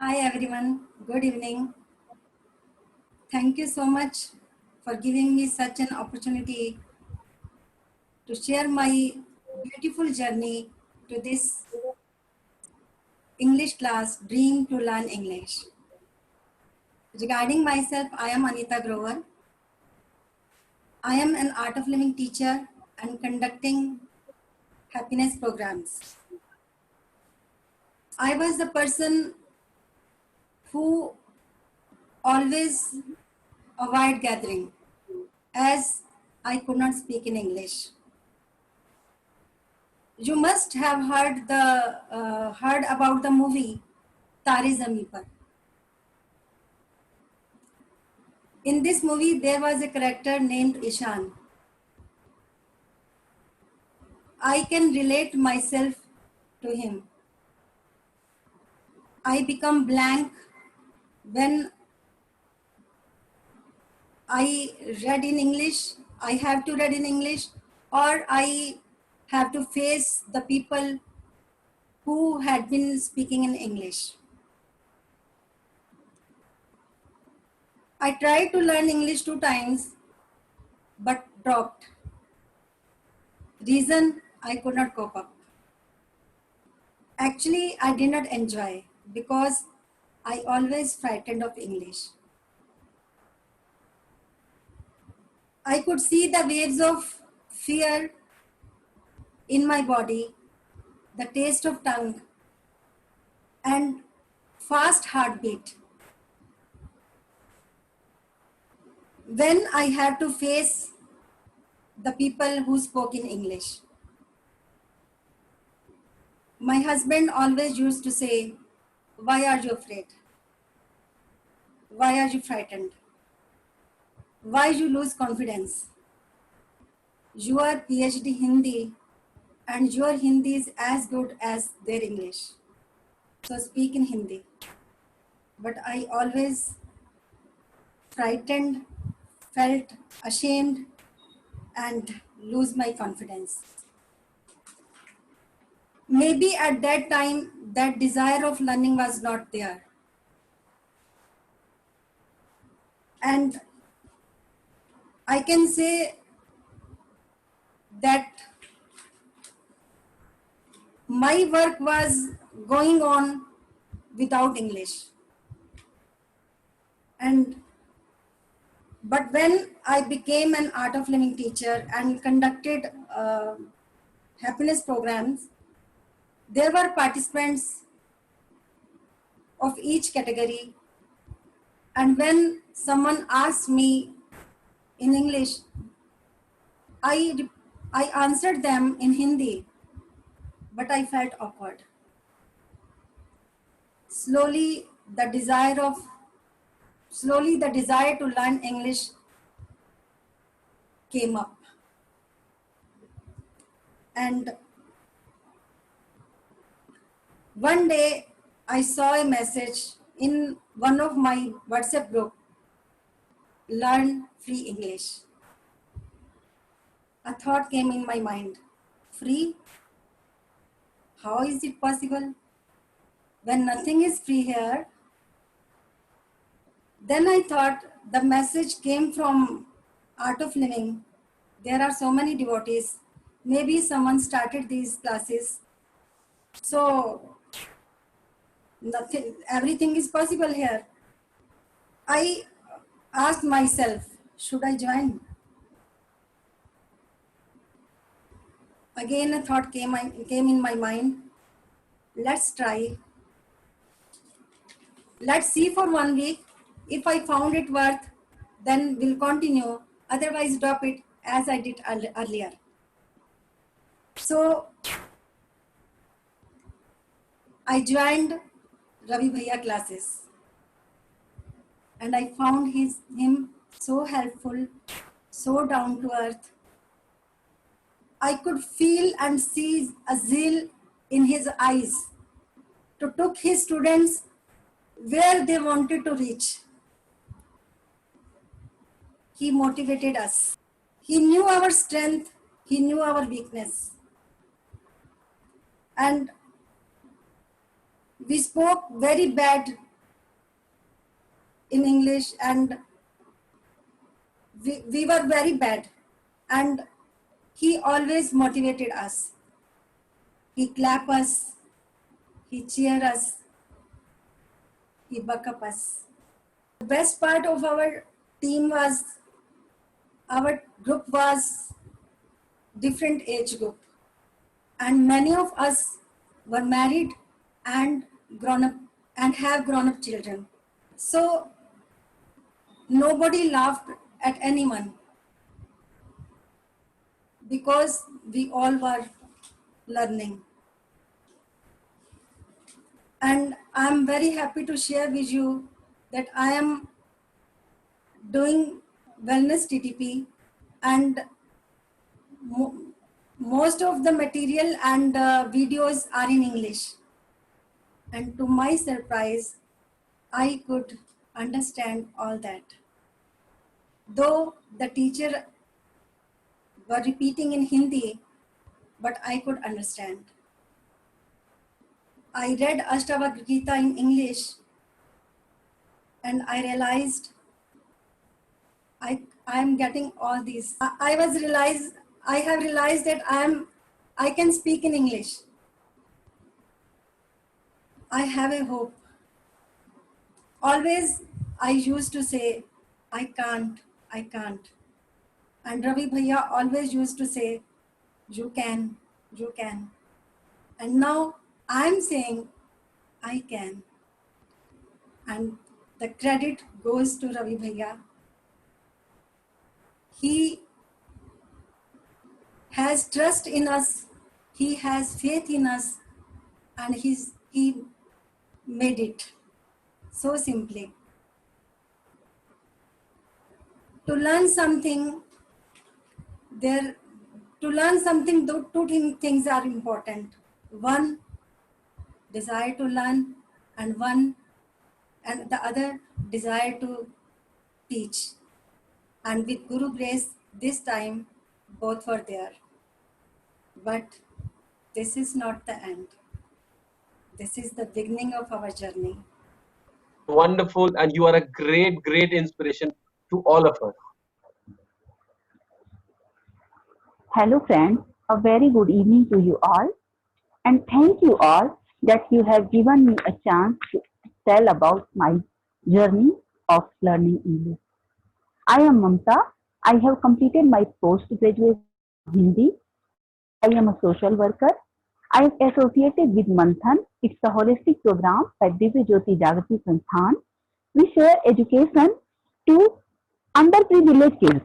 Hi everyone, good evening. Thank you so much for giving me such an opportunity to share my beautiful journey to this English class, Dream to Learn English. Regarding myself, I am Anita Grover. I am an Art of Living teacher and conducting happiness programs. I was the person who always avoid gathering as I could not speak in English. You must have heard about the movie Tare Zameen Par. In this movie, there was a character named Ishan. I can relate myself to him. I become blank when I read in English. I have to read in English, or I have to face the people who had been speaking in English. I tried to learn English 2 times, but dropped. Reason I could not cope up. Actually, I did not enjoy because I always frightened of English. I could see the waves of fear in my body, the taste of tongue, and fast heartbeat. When I had to face the people who spoke in English, my husband always used to say, "Why are you afraid? Why are you frightened? Why you lose confidence? You are PhD Hindi and your Hindi is as good as their English. So speak in Hindi." But I always frightened, felt ashamed, and lose my confidence. Maybe at that time, that desire of learning was not there. And I can say that my work was going on without English. And but when I became an Art of Living teacher and conducted happiness programs, there were participants of each category. And when someone asked me in English, I, I answered them in Hindi, but I felt awkward. Slowly, the desire of slowly the desire to learn English came up. And one day I saw a message in one of my WhatsApp group, learn free English. A thought came in my mind, free? How is it possible? When nothing is free here. Then I thought the message came from Art of Living. There are so many devotees. Maybe someone started these classes. So everything is possible here. I asked myself, should I join? Again, a thought came in my mind. Let's try. Let's see for 1 week. If I found it worth, then we'll continue. Otherwise, drop it as I did earlier. So I joined Ravi Bhaiya classes and I found him so helpful, so down to earth. I could feel and see a zeal in his eyes to take his students where they wanted to reach. He motivated us. He knew our strength, he knew our weakness. And we spoke very bad in English, and we were very bad. And he always motivated us. He clap us, he cheer us, he buck up us. The best part of our team was our group was different age group, and many of us were married and grown up and have grown up children. So nobody laughed at anyone because we all were learning. And I'm very happy to share with you that I am doing wellness TTP, and most of the material and videos are in English. And to my surprise, I could understand all that. Though the teacher were repeating in Hindi, but I could understand. I read Ashtavakra Gita in English, and I realized I am getting all these. I have realized that I can speak in English. I have a hope. Always I used to say, I can't, I can't. And Ravi Bhaiya always used to say, you can, you can. And now I'm saying, I can. And the credit goes to Ravi Bhaiya. He has trust in us, he has faith in us, and he made it so simply. To learn something, there to learn something, two things are important. One, desire to learn, and the other, desire to teach. And with Guru grace, this time both were there. But this is not the end. This is the beginning of our journey. Wonderful, and you are a great inspiration to all of us. Hello friends, a very good evening to you all, and thank you all that you have given me a chance to tell about my journey of learning English. I am Mamta. I have completed my postgraduate in Hindi. I am a social worker. I am associated with Manthan. It's a holistic program at Divya Jyoti Jagrati Sansthan. We share education to underprivileged kids.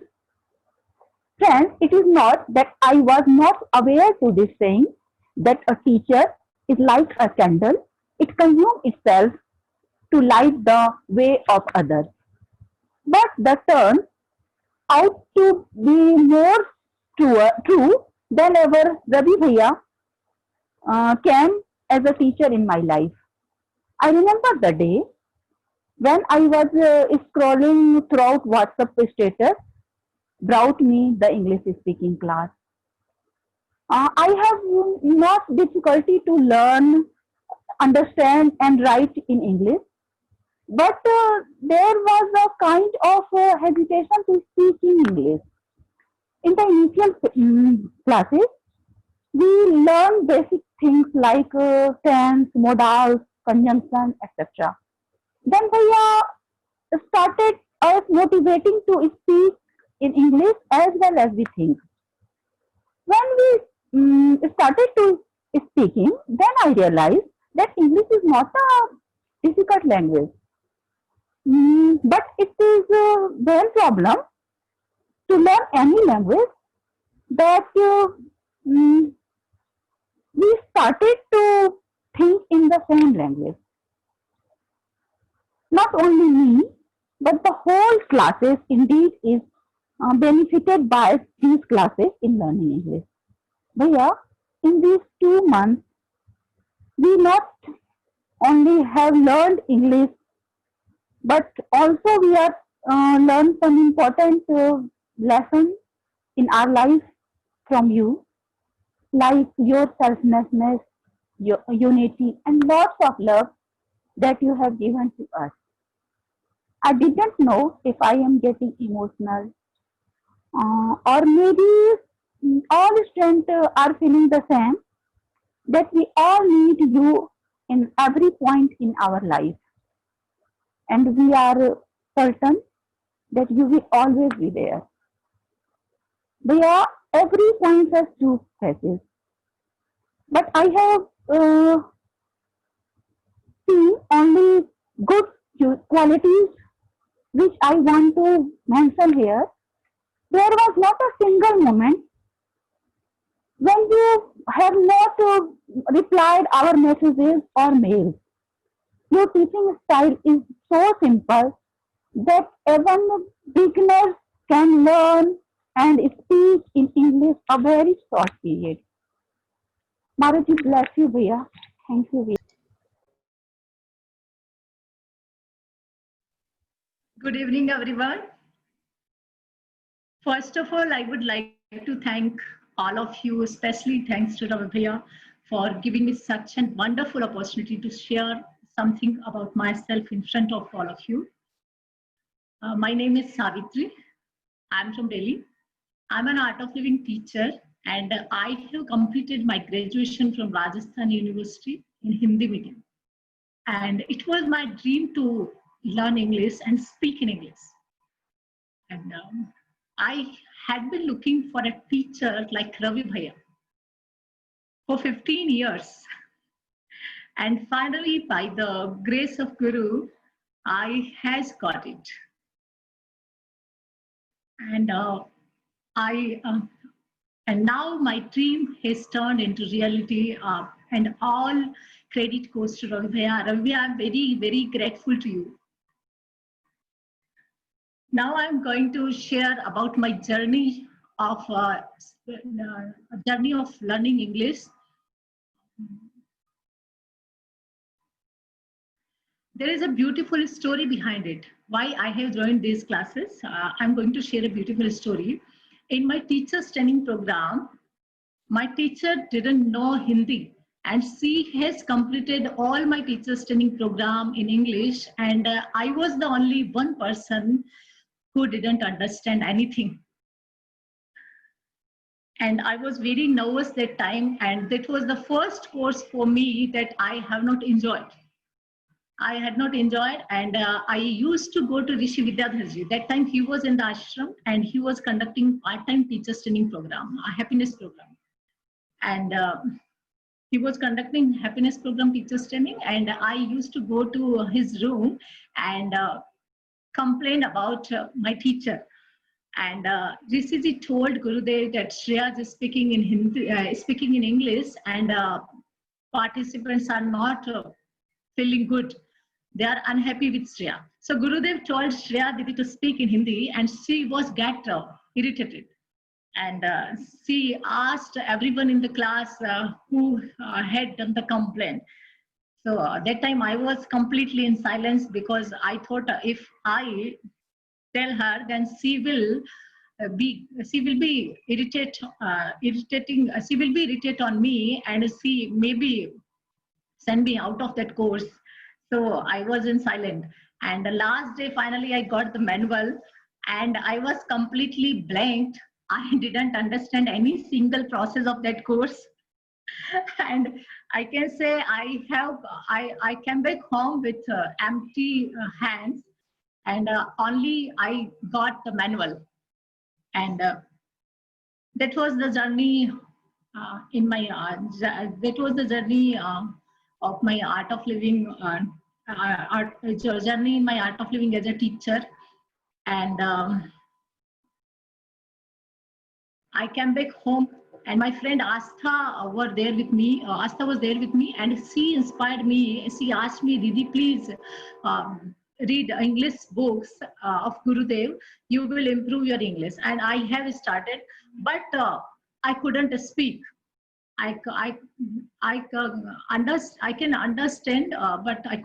Friends, it is not that I was not aware to this saying that a teacher is like a candle. It consumes itself to light the way of others. But the turn out to be more true than ever Ravi Bhaiya came as a teacher in my life. I remember the day when I was scrolling throughout WhatsApp status, brought me the English speaking class. I have not difficulty to learn, understand, and write in English, but there was a kind of hesitation to speak in English. In the initial classes, we learn basic things like tense, modals, conjunction, etc. Then Bhaiya started us motivating to speak in English as well as we think. When we started to speaking, then I realized that English is not a difficult language, but it is a very problem to learn any language that mm, we started to think in the same language. Not only me, but the whole classes indeed is benefited by these classes in learning English. Bhaiya, in these 2 months, we not only have learned English, but also we have learned some important lessons in our life from you, like your selflessness, your unity, and lots of love that you have given to us. I didn't know if I am getting emotional, or maybe all students are feeling the same, that we all need you in every point in our life, and we are certain that you will always be there. They are every point has two faces, but I have seen only good qualities which I want to mention here. There was not a single moment when you have not replied our messages or mails. Your teaching style is so simple that even beginners can learn and speak in English a very short period. Maruji, bless you, Bhaiya. Thank you, Bhaiya. Good evening, everyone. First of all, I would like to thank all of you, especially thanks to Ravi Bhaiya for giving me such a wonderful opportunity to share something about myself in front of all of you. My name is Savitri. I'm from Delhi. I'm an Art of Living teacher, and I have completed my graduation from Rajasthan University in Hindi medium. And it was my dream to learn English and speak in English. And I had been looking for a teacher like Ravi Bhaiya for 15 years. And finally, by the grace of Guru, I has got it. And and now my dream has turned into reality, and all credit goes to Ravi Bhaiya. Ravi Bhaiya, I'm very, very grateful to you. Now I'm going to share about my journey of learning English. There is a beautiful story behind it. Why I have joined these classes? I'm going to share a beautiful story. In my teacher's training program, my teacher didn't know Hindi, and she has completed all my teacher's training program in English, and I was the only one person who didn't understand anything. And I was very nervous that time, and that was the first course for me that I have not enjoyed. I had not enjoyed, and I used to go to Rishi Vidyadharji. That time he was in the ashram, and he was conducting part-time teachers training program, a happiness program. And he was conducting happiness program teachers training, and I used to go to his room and complain about my teacher. And Rishiji told Gurudev that Shreya is speaking in Hindi, speaking in English, and participants are not feeling good. They are unhappy with Shreya. So Gurudev told Shreya Didi to speak in Hindi, and she was irritated. And she asked everyone in the class who had done the complaint. So that time I was completely in silence, because I thought if I tell her, then she will be irritating. She will be irritated on me, and she maybe send me out of that course. So I was in silent. And the last day, finally, I got the manual, and I was completely blanked. I didn't understand any single process of that course. And I can say I came back home with empty hands, and only I got the manual. And that was the journey in my that was the journey of my art of living journey in my art of living as a teacher. And I came back home, and my friend Astha were there with me. Astha was there with me, and she inspired me. She asked me, Didi, please read English books of Gurudev. You will improve your English. And I have started, but I couldn't speak. I can understand, but I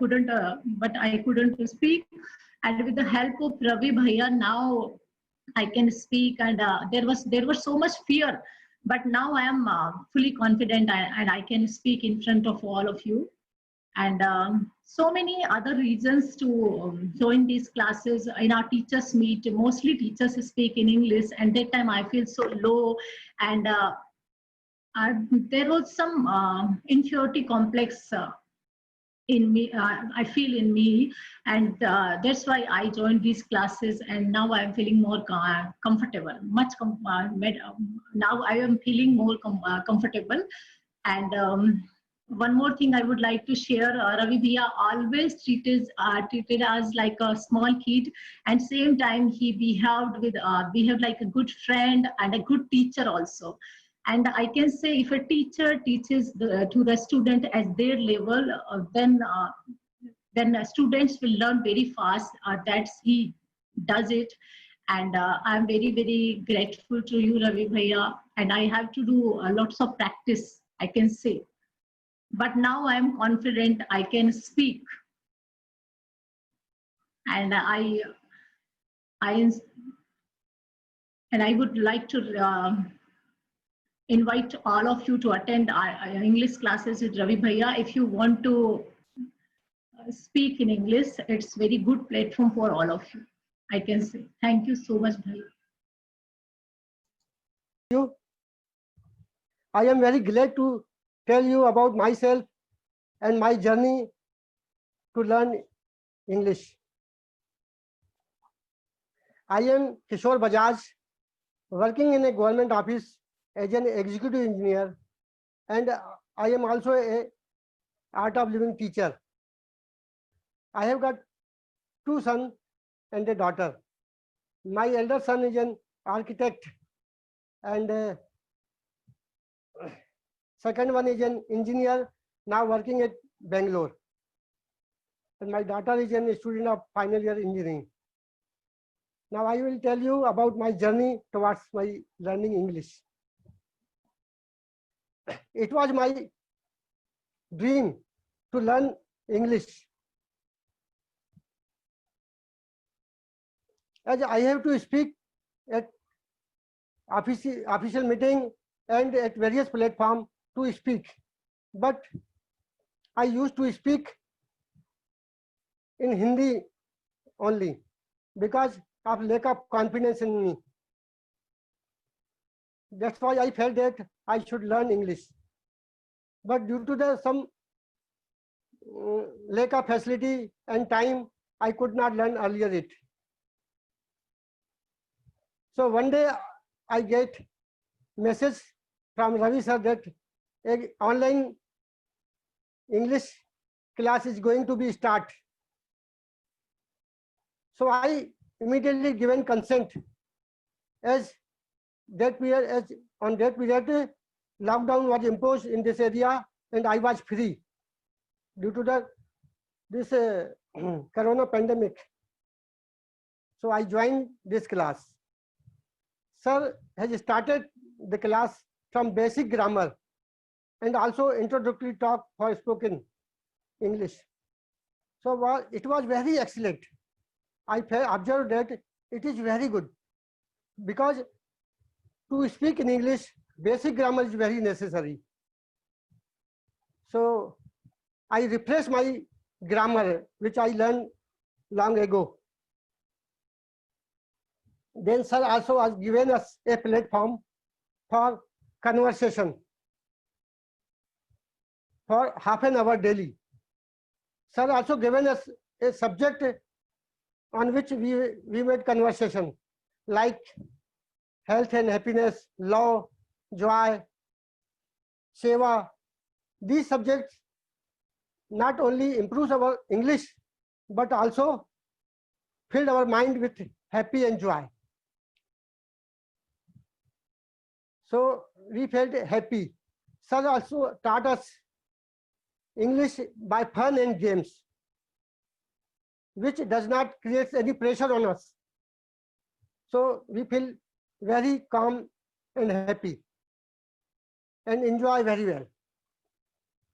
couldn't speak. And with the help of Ravi Bhaiya, now I can speak. And there was so much fear, but now I am fully confident, and I can speak in front of all of you. and so many other reasons to join these classes. In our teachers meet, mostly teachers speak in English, and that time I feel so low, and there was some inferiority complex in me, I feel in me, and that's why I joined these classes, and now I'm feeling more comfortable, now I am feeling more comfortable. And one more thing I would like to share, Ravi Bhaiya always treated us like a small kid, and same time he behaved like a good friend and a good teacher also. And I can say if a teacher teaches to the student at their level, then students will learn very fast. That's he does it. And I'm very, very grateful to you, Ravi Bhaiya. And I have to do lots of practice, I can say. But now I'm confident I can speak. And I would like to invite all of you to attend English classes with Ravi Bhaiya. If you want to speak in English, it's very good platform for all of you, I can say. Thank you so much, Bhaiya. I am very glad to tell you about myself and my journey to learn English. I am Kishore Bajaj, working in a government office as an executive engineer, and I am also a art of living teacher. I have got 2 sons and a daughter. My elder son is an architect, and second one is an engineer, now working at Bangalore. And my daughter is a student of final year engineering. Now I will tell you about my journey towards my learning English. It was my dream to learn English, as I have to speak at official meeting and at various platforms to speak. But I used to speak in Hindi only because of lack of confidence in me. That's why I felt that I should learn English. But due to some lack of facility and time, I could not learn earlier it. So one day I get message from Ravi sir that an online English class is going to be start. So I immediately given consent, as on that period lockdown was imposed in this area and I was free due to this corona pandemic. So I joined this class. Sir has started the class from basic grammar and also introductory talk for spoken English. So it was very excellent. I observed that it is very good, because to speak in English, basic grammar is very necessary. So I refreshed my grammar, which I learned long ago. Then sir also has given us a platform for conversation for half an hour daily. Sir also given us a subject on which we made conversation, like health and happiness, law, joy, seva. These subjects not only improves our English, but also filled our mind with happy and joy. So we felt happy. Sir also taught us English by fun and games, which does not create any pressure on us. So we feel very calm and happy and enjoy very well.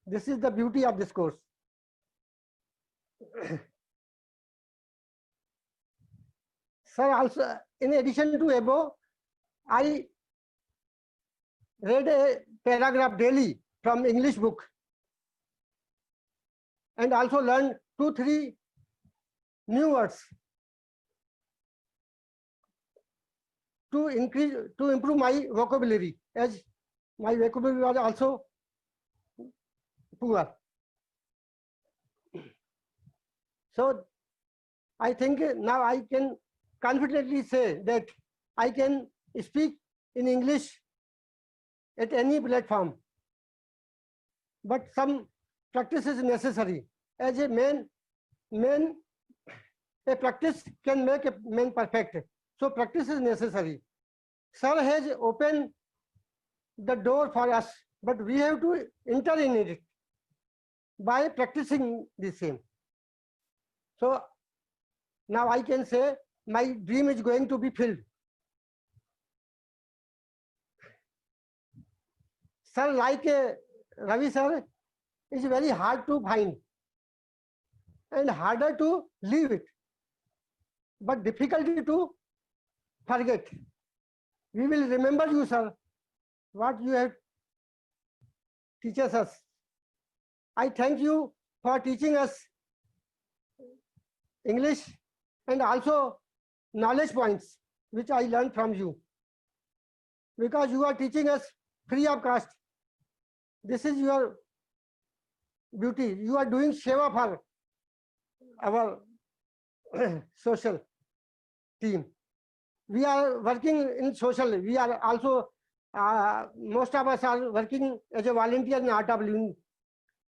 This is the beauty of this course. Sir, also, in addition to above, I read a paragraph daily from English book, and also learn 2-3 new words to improve my vocabulary, as my vocabulary was also poor. So I think now I can confidently say that I can speak in English at any platform, but some practice is necessary. As a a practice can make a man perfect. So practice is necessary. Sir has opened the door for us, but we have to enter in it by practicing the same. So now I can say my dream is going to be filled. Sir, like Ravi sir, is very hard to find and harder to leave it, but difficulty to forget. We will remember you, sir, what you have teaches us. I thank you for teaching us English and also knowledge points which I learned from you, because you are teaching us free of cost. This is your beauty. You are doing seva for our social team. We are working in social. We are also, most of us are working as a volunteer in Art of Living.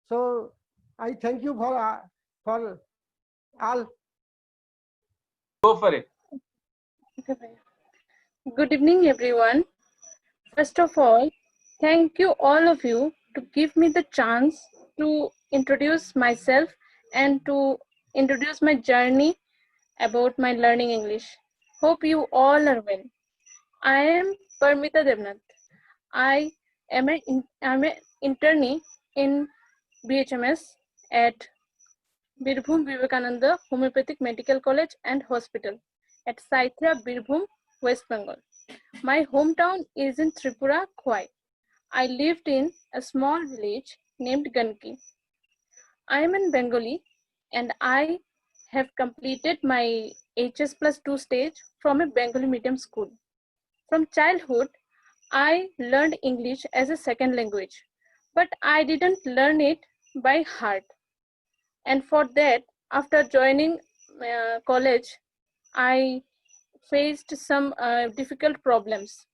So I thank you for all. Go for it. Good evening, everyone. First of all, thank you all of you to give me the chance to introduce myself and to introduce my journey about my learning English. Hope you all are well. I am Parmita Devnath. I am an internee in BHMS at Birbhum Vivekananda Homeopathic Medical College and Hospital at Saithra, Birbhum, West Bengal. My hometown is in Tripura, Khwai. I lived in a small village named Ganki. I am in Bengali and I have completed my HS plus 2 stage from a Bengali medium school. From childhood, I learned English as a second language, but I didn't learn it by heart. And for that, after joining college, I faced some difficult problems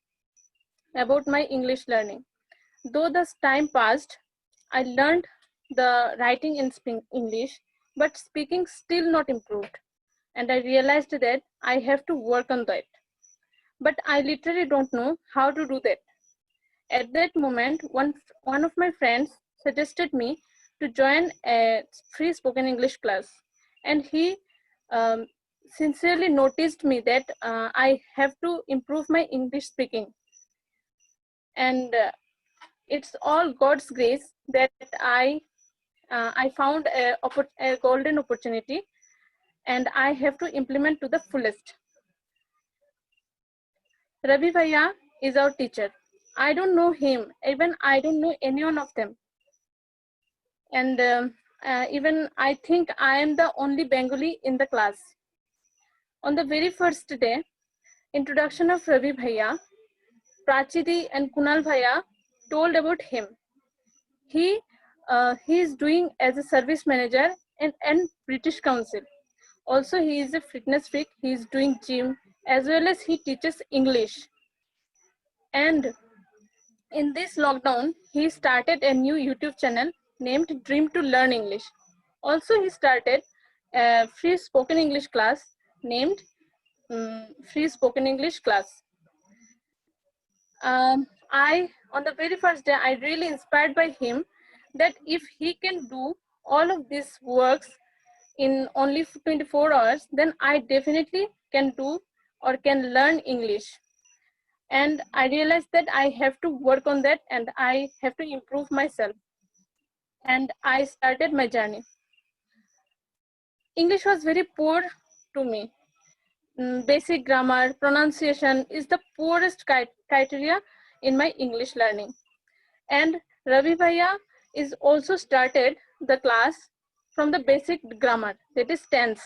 about my English learning. Though the time passed, I learned the writing in English, but speaking still not improved. And I realized that I have to work on that. But I literally don't know how to do that. At that moment, one of my friends suggested me to join a free spoken English class. And he sincerely noticed me that I have to improve my English speaking. And it's all God's grace that I found a golden opportunity, and I have to implement to the fullest. Ravi Bhaiya is our teacher. I don't know him, even I don't know anyone of them. And even I think I am the only Bengali in the class. On the very first day, introduction of Ravi Bhaiya, Prachidi and Kunal Bhaiya told about him. He is doing as a service manager in British Council. Also, he is a fitness freak. He is doing gym as well as he teaches English. And in this lockdown, he started a new YouTube channel named Dream to Learn English. Also, he started a free spoken English class named Free Spoken English Class. On the very first day, I really inspired by him that if he can do all of these works in only 24 hours, then I definitely can do or can learn English. And I realized that I have to work on that and I have to improve myself. And I started my journey. English was very poor to me. Basic grammar, pronunciation is the poorest criteria in my English learning. And Ravi Bhaiya is also started the class from the basic grammar, that is tense.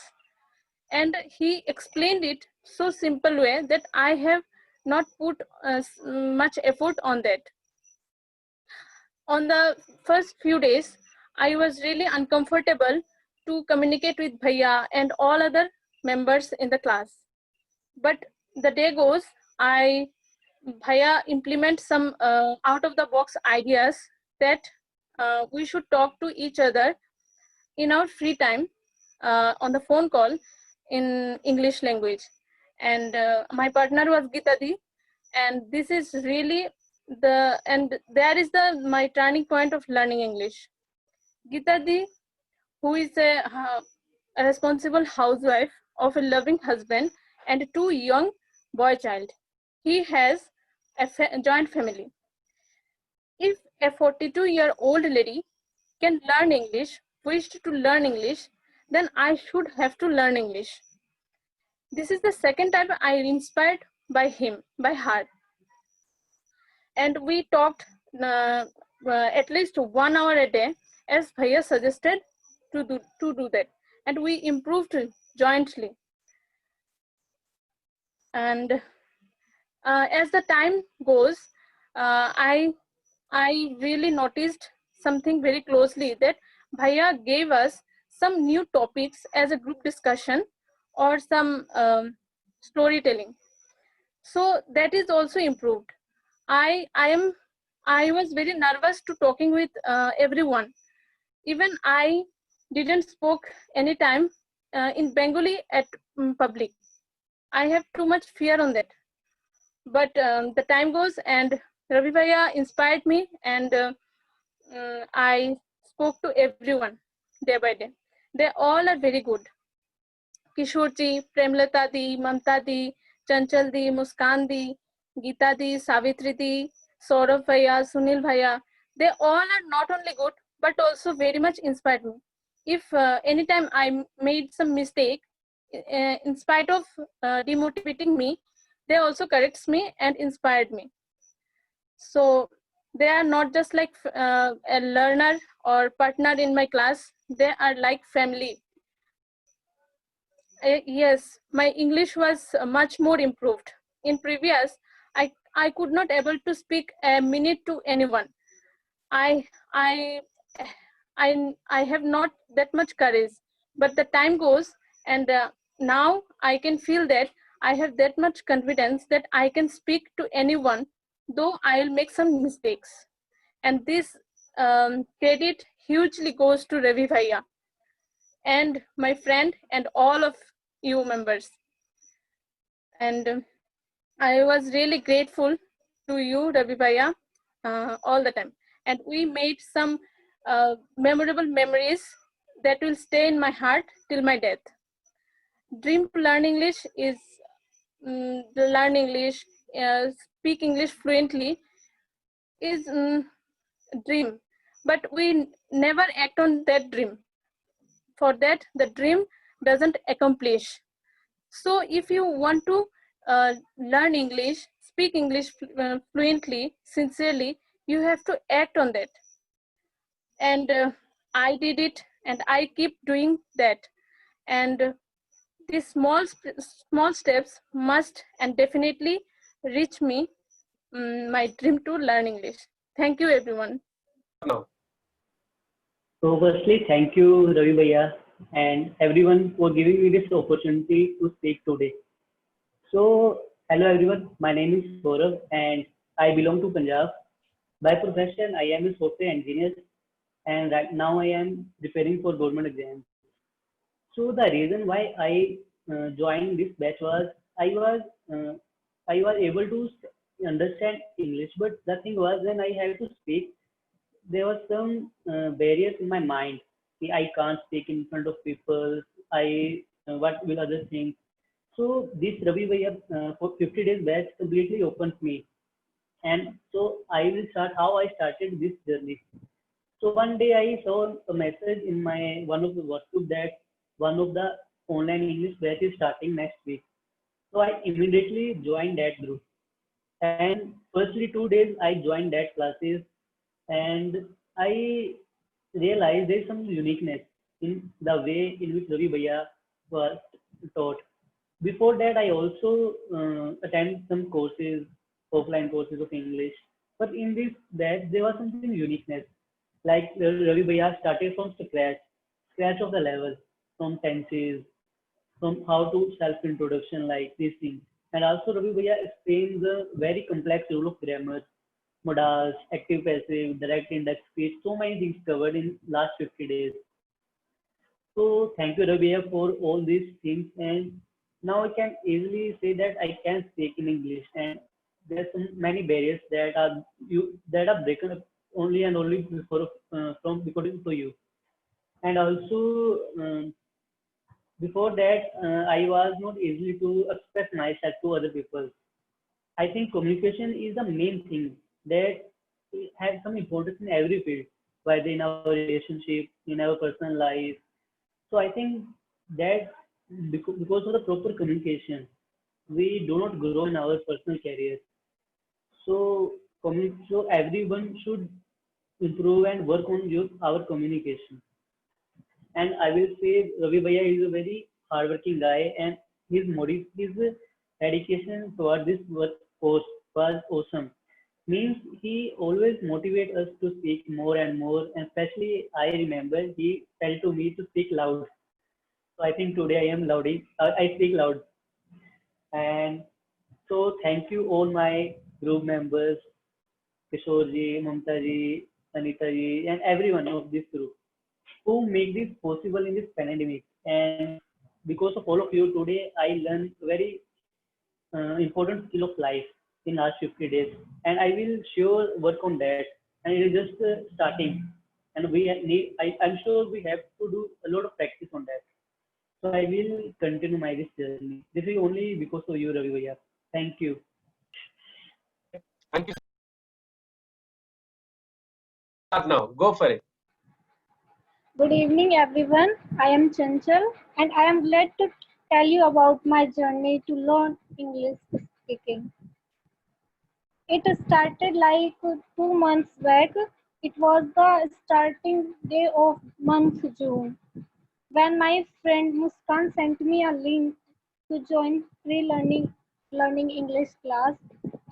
And he explained it so simple way that I have not put much effort on that. On the first few days, I was really uncomfortable to communicate with Bhaiya and all other members in the class. But the day goes, Bhaiya implement some out of the box ideas that we should talk to each other in our free time on the phone call in English language. And my partner was Geeta Di, and this is really there is my turning point of learning English. Geeta Di, who is a responsible housewife of a loving husband and 2 young boy child. He has a joint family. If a 42-year-old lady can learn English, wished to learn English, then I should have to learn English. This is the second time I inspired by her. And we talked at least 1 hour a day, as Bhaiya suggested to do that. And we improved jointly. And as the time goes, I really noticed something very closely, that Bhaiya gave us some new topics as a group discussion or some storytelling. So that is also improved. I was very nervous to talking with everyone. Even I didn't spoke any time in Bengali at public. I have too much fear on that. But the time goes, and Ravi Bhaiya inspired me, and I spoke to everyone day by day. They all are very good. Kishore ji, Premlata di, Mamta di, Chanchal di, Muskan di, Geeta di, Savitri di, Saurav Bhaiya, Sunil Bhaiya, they all are not only good, but also very much inspired me. If anytime I made some mistake, in spite of demotivating me, they also corrects me and inspired me. So they are not just like a learner or partner in my class, they are like family. Yes, my English was much more improved. In previous, I could not able to speak a minute to anyone. I have not that much courage, but the time goes, and now I can feel that I have that much confidence that I can speak to anyone, though I'll make some mistakes. And this credit hugely goes to Ravi Bhaiya and my friend and all of you members. And I was really grateful to you, Ravi Bhaiya, all the time. And we made some memorable memories that will stay in my heart till my death. Dream to learn English is learn English, speak English fluently is dream, but we never act on that dream. For that, the dream doesn't accomplish. So if you want to learn English, speak English fluently, sincerely, you have to act on that. And I did it, and I keep doing that. And these small steps must and definitely reach me my dream to learn English. Thank you, everyone. Now, So firstly, thank you, Ravi Bhaiya, and everyone for giving me this opportunity to speak today. So, hello everyone, my name is Saurav and I belong to Punjab. By profession, I am a software engineer and right now I am preparing for government exams. So the reason why I joined this batch was uh, I was able to understand English, but the thing was when I had to speak, there was some barriers in my mind. I can't speak in front of people. What will others think? So this Ravi Bhaiya for 50 days batch completely opens me, and so I will start how I started this journey. So one day I saw a message in my one of the WhatsApp that one of the online English batch is starting next week. So I immediately joined that group. And firstly 2 days I joined that classes and I realized there's some uniqueness. in the way in which Ravi Bhaiya was taught. Before that, I also attend some courses, offline courses of English. But in this, that there was something uniqueness. Like Ravi Bhaiya started from scratch of the level, from tenses, from how to self-introduction, like these things. And also Ravi Bhaiya explains the very complex rule of grammar, modals, active passive, direct index speech, so many things covered in last 50 days. So thank you Ravi Bhaiya for all these things. And now I can easily say that I can speak in English. And there's so many barriers that are broken up only and only before from according to you. And also before that, I was not easily to express myself to other people. I think communication is the main thing that has some importance in every field, whether in our relationship, in our personal life. So I think that because of the proper communication, we do not grow in our personal career. So, so everyone should improve and work on our communication. And I will say Ravi Bhaiya is a very hardworking guy, and his dedication toward this work course was awesome. Means he always motivate us to speak more and more, and especially I remember he tell to me to speak loud. So I think today I am louding. I speak loud, and so thank you all my group members, Kishore ji, Mamta ji, Anita ji, and everyone of this group who make this possible in this pandemic. And because of all of you today, I learned very important skill of life in last 50 days, and I will sure work on that. And it is just starting, and I'm sure we have to do a lot of practice on that. So I will continue my this journey. This is only because of you, Ravi Bhaiya. Thank you. Thank you. Start now. Go for it. Good evening, everyone. I am Chanchal, and I am glad to tell you about my journey to learn English speaking. It started like 2 months back. It was the starting day of month June when my friend Muskan sent me a link to join free learning English class.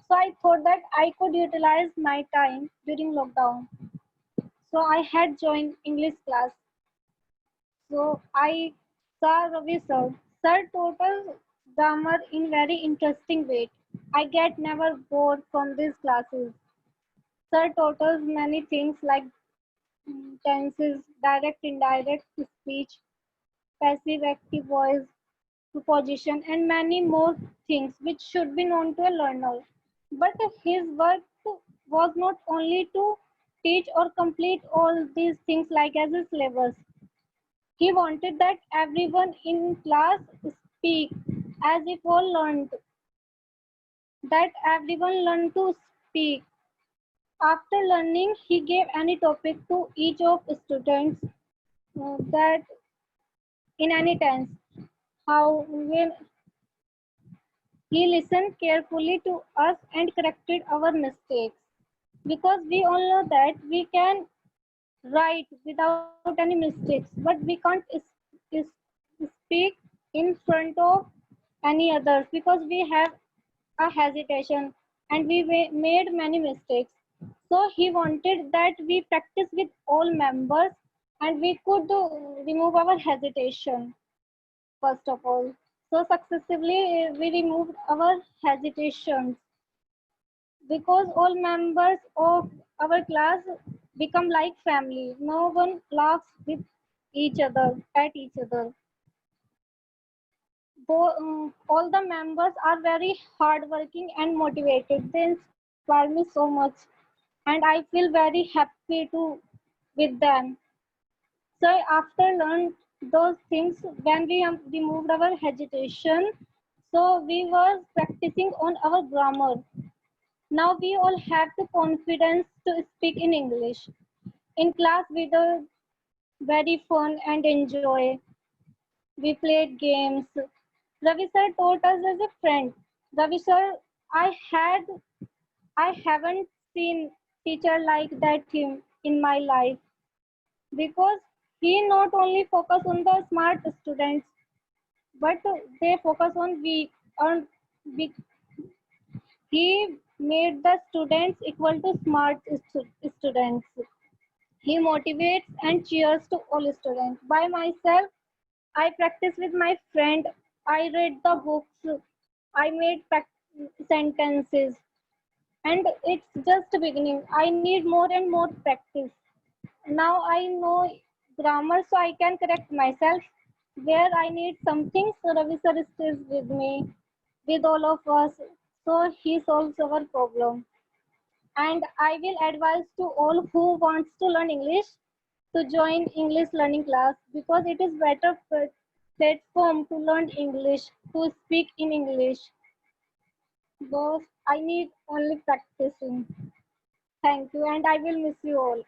So I thought that I could utilize my time during lockdown. So I had joined English class. So I saw Ravi sir. Sir taught us grammar in very interesting way. I get never bored from these classes. Sir taught us many things like tenses, direct, indirect speech, passive, active voice, preposition, and many more things which should be known to a learner. But his work was not only to teach or complete all these things like as a syllabus. He wanted that everyone in class speak as if all learned, that everyone learn to speak. After learning, he gave any topic to each of students that in any tense. How when he listened carefully to us and corrected our mistakes. Because we all know that we can write without any mistakes, but we can't speak in front of any others because we have a hesitation and we made many mistakes. So he wanted that we practice with all members and we could remove our hesitation first of all. So successively we removed our hesitations because all members of our class become like family. No one laughs with each other at each other. All the members are very hardworking and motivated. They inspire me so much, and I feel very happy to with them. So after learned those things, when we removed our hesitation, so we were practicing on our grammar. Now we all have the confidence to speak in English. In class, we do very fun and enjoy. We played games. Ravi sir taught us as a friend. Ravi sir, I had I haven't seen teacher like that him in my life because He not only focus on the smart students, but they focus on weak. He made the students equal to smart students. He motivates and cheers to all students. By myself, I practice with my friend. I read the books. I made sentences. And it's just beginning. I need more and more practice. Now I know grammar, so I can correct myself. Where I need something, so Ravi sir stays with me, with all of us. So he solves our problem. And I will advise to all who wants to learn English to join English learning class, because it is better platform to learn English, to speak in English. Both I need only practicing. Thank you, and I will miss you all.